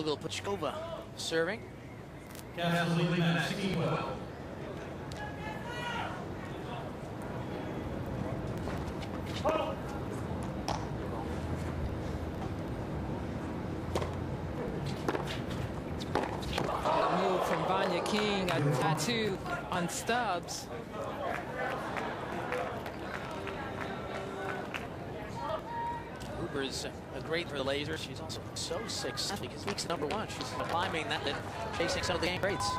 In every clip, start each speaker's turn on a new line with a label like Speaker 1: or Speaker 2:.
Speaker 1: Puchkova serving.
Speaker 2: Kastles leading at 16-12.
Speaker 3: Move from Vanya King, a tattoo on Stubbs.
Speaker 1: Hooper's great for the Lasers. She's also so successful because week's #1. She's climbing that, chasing some of the game greats.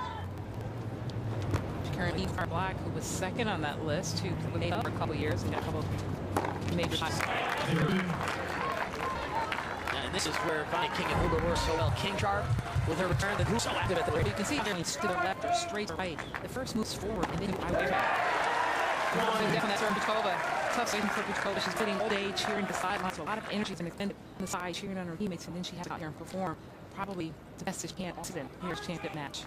Speaker 3: Currently, Black, who was second on that list, who made up for a couple years and got a couple major shots.
Speaker 1: And this is where Vanya King and Hooper were so well. King sharp with her return. The so active at the rate.
Speaker 3: You can see her to the left or straight to right. The first moves forward and then I way back. That's Puchkova. Tough season for Puchkova. She's sitting all day cheering the sidelines. A lot of energy and extended on the side, cheering on her teammates, and then she has to go out here and perform probably the best she can all season. Here's championship match.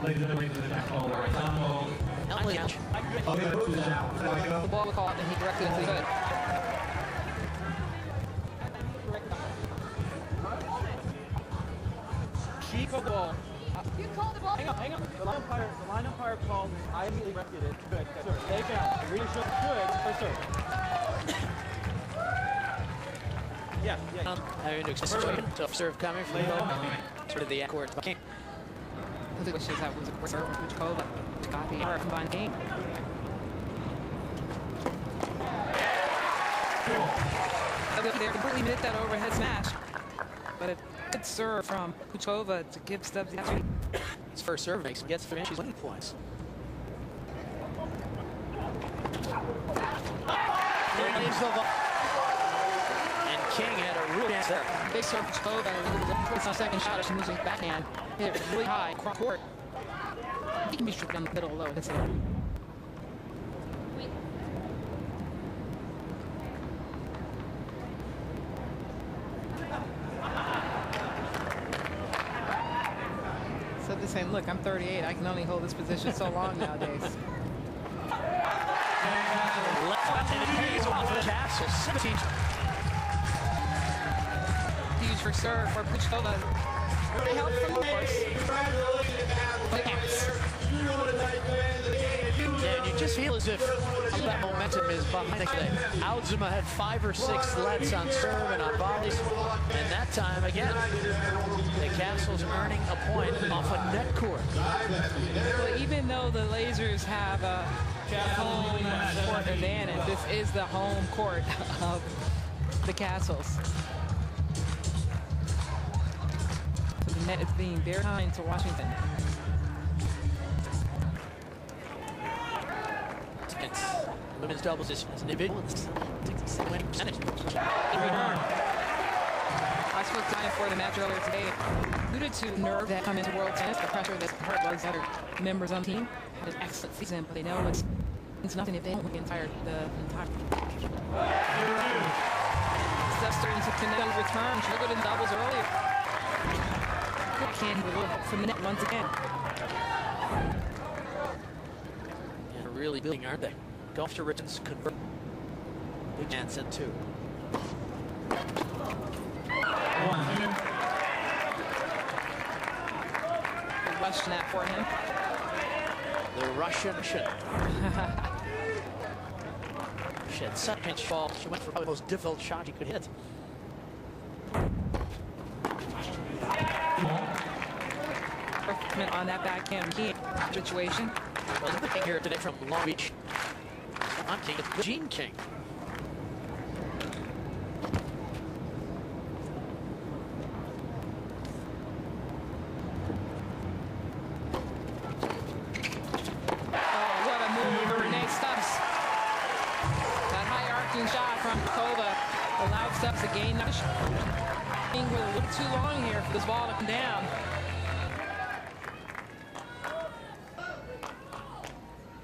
Speaker 2: Ladies and gentlemen, the
Speaker 3: ball was caught and he corrected it as he could.
Speaker 4: She called the ball. You called the ball? Hang on. The line umpire called. I immediately corrected it. Good. Sir, take it out. Really should good. First serve. Yeah.
Speaker 1: Having to situation. Tough serve coming from sort of the court.
Speaker 3: I think what she had was a quick serve from Puchkova. Got the error from Von King. They completely missed that overhead smash. But a good serve from Puchkova to give Stubbs the opportunity.
Speaker 1: His first serve gets for she's winning points. And King had a real chance there.
Speaker 3: Big serve for Puchkova. It's a second shot. She moves his backhand. Hit it really high across court. He can be stripped down the middle low. That's it. They're saying, look, I'm 38. I can only hold this position so long nowadays. Huge for serve for Puchkova. Help from the course.
Speaker 1: Yeah, and you just feel as if that momentum is behind it. Oudzima had 5 or 6 lets on serve and on volleys. And that time, again, the Kastles earning a point off a net court.
Speaker 3: Well, even though the Lasers have a home court advantage, this is the home court of the Kastles. So the net is being very kind to Washington.
Speaker 1: Women's doubles is an individual. Win percentage.
Speaker 3: I spoke to him for the match earlier today. Alluded to nerve that come into World Tennis, the pressure that's hurt those other members on the team. Had an excellent season, but they know it's nothing if they don't win the entire. Stuff starting to connect on return. Struggled in doubles earlier. Can't even look from the net once again.
Speaker 1: Yeah, really building, aren't they? Golf to Rittens convert. Big chance at 2.
Speaker 3: Question that for him.
Speaker 1: The Russian she had such pinch ball. She went for probably the most difficult shot she could hit.
Speaker 3: On that backhand situation.
Speaker 1: Well, the thing here today from Long Beach. I'm King, it's Gene King.
Speaker 3: What a move for Renee Stubbs. That high arcing shot from Puchkova allowed Stubbs to gain. Being a little too long here for this ball to come down.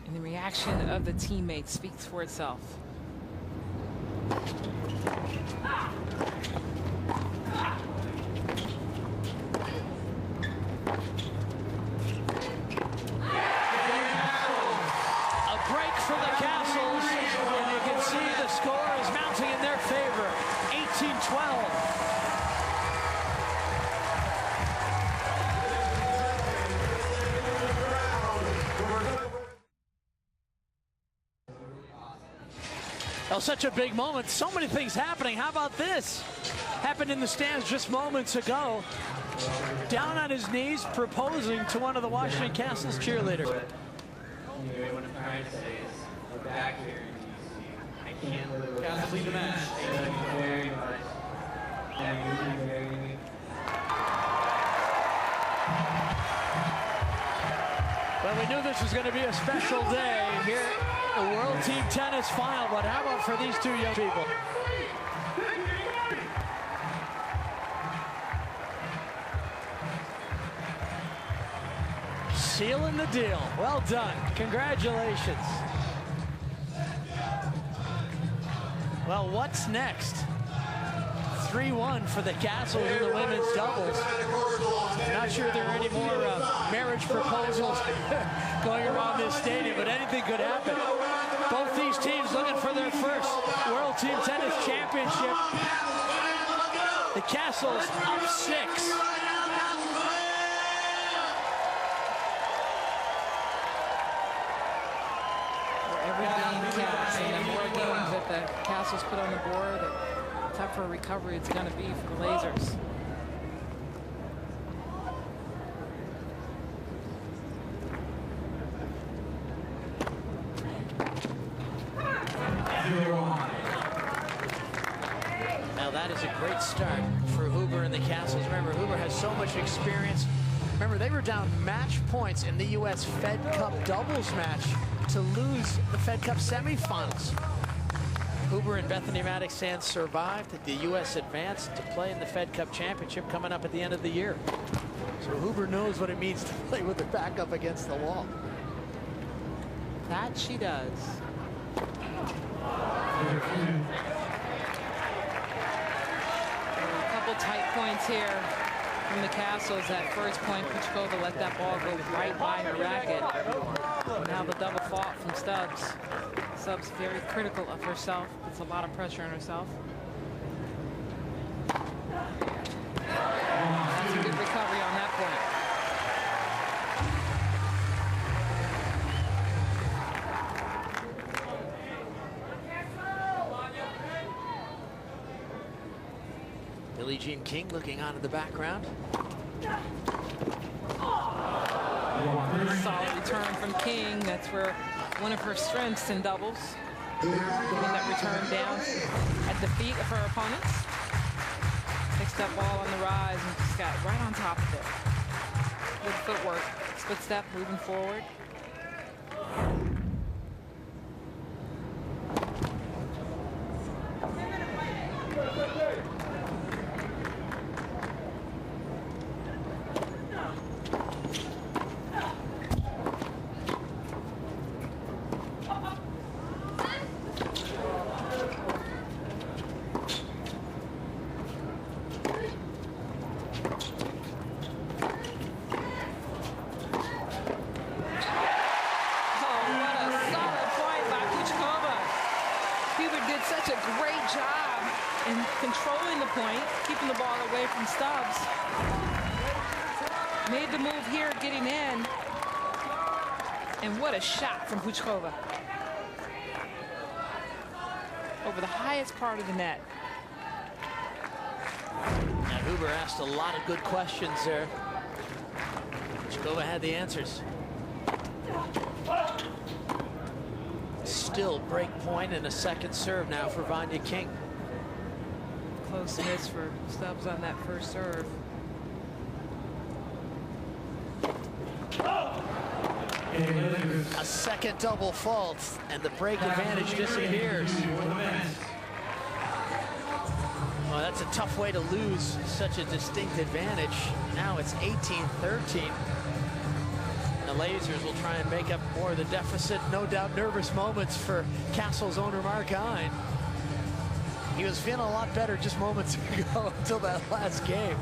Speaker 3: And the reaction of the teammates speaks for itself.
Speaker 1: 12. Oh, such a big moment. So many things happening. How about this? Happened in the stands just moments ago. Down on his knees, proposing to one of the Washington Kastles cheerleaders.
Speaker 5: What I'm trying to say is, we're back here in DC. I can't live
Speaker 2: Castles lead the match.
Speaker 5: Thank you very much. I'm really very.
Speaker 1: Well, we knew this was going to be a special day here at the World Team Tennis Final, but how about for these two young people? Sealing the deal. Well done. Congratulations. Well, what's next? 3-1 for the Kastles in the women's doubles. Not sure there are any more marriage proposals going around this stadium, but anything could happen. Both these teams looking for their first World Team Tennis Championship. The Kastles up 6.
Speaker 3: Every game counts, and the more games that the Kastles put on the board, the tougher a recovery it's going to be for the Lasers.
Speaker 1: Now that is a great start for Huber and the Kastles. Remember, Huber has so much experience. Remember, they were down match points in the U.S. Fed Cup doubles match to lose the Fed Cup semifinals. Huber and Bethany Maddox-Sands survived. The U.S. advanced to play in the Fed Cup championship coming up at the end of the year. So Huber knows what it means to play with their back up against the wall.
Speaker 3: That she does. A couple tight points here from the Kastles. That first point, Kuchkova let that ball go right by her racket. Now the double fault from Stubbs. Stubbs very critical of herself. Puts a lot of pressure on herself. That's a good recovery on that point.
Speaker 1: Billie Jean King looking on in the background.
Speaker 3: Solid return from King. That's where one of her strengths in doubles. Getting that return down at the feet of her opponents. Picks that ball on the rise and just got right on top of it. Good footwork. Split step moving forward. Such a great job in controlling the point, keeping the ball away from Stubbs. Made the move here, getting in. And what a shot from Kuchkova. Over the highest part of the net.
Speaker 1: Now Huber asked a lot of good questions there. Kuchkova had the answers. Still break point and a second serve now for Vanya King.
Speaker 3: Close miss for Stubbs on that first serve.
Speaker 1: A second double fault and the break advantage disappears. Oh, that's a tough way to lose such a distinct advantage. Now it's 18-13. The Lasers will try and make up more of the deficit. No doubt nervous moments for Kastles owner Mark Hine. He was feeling a lot better just moments ago until that last game.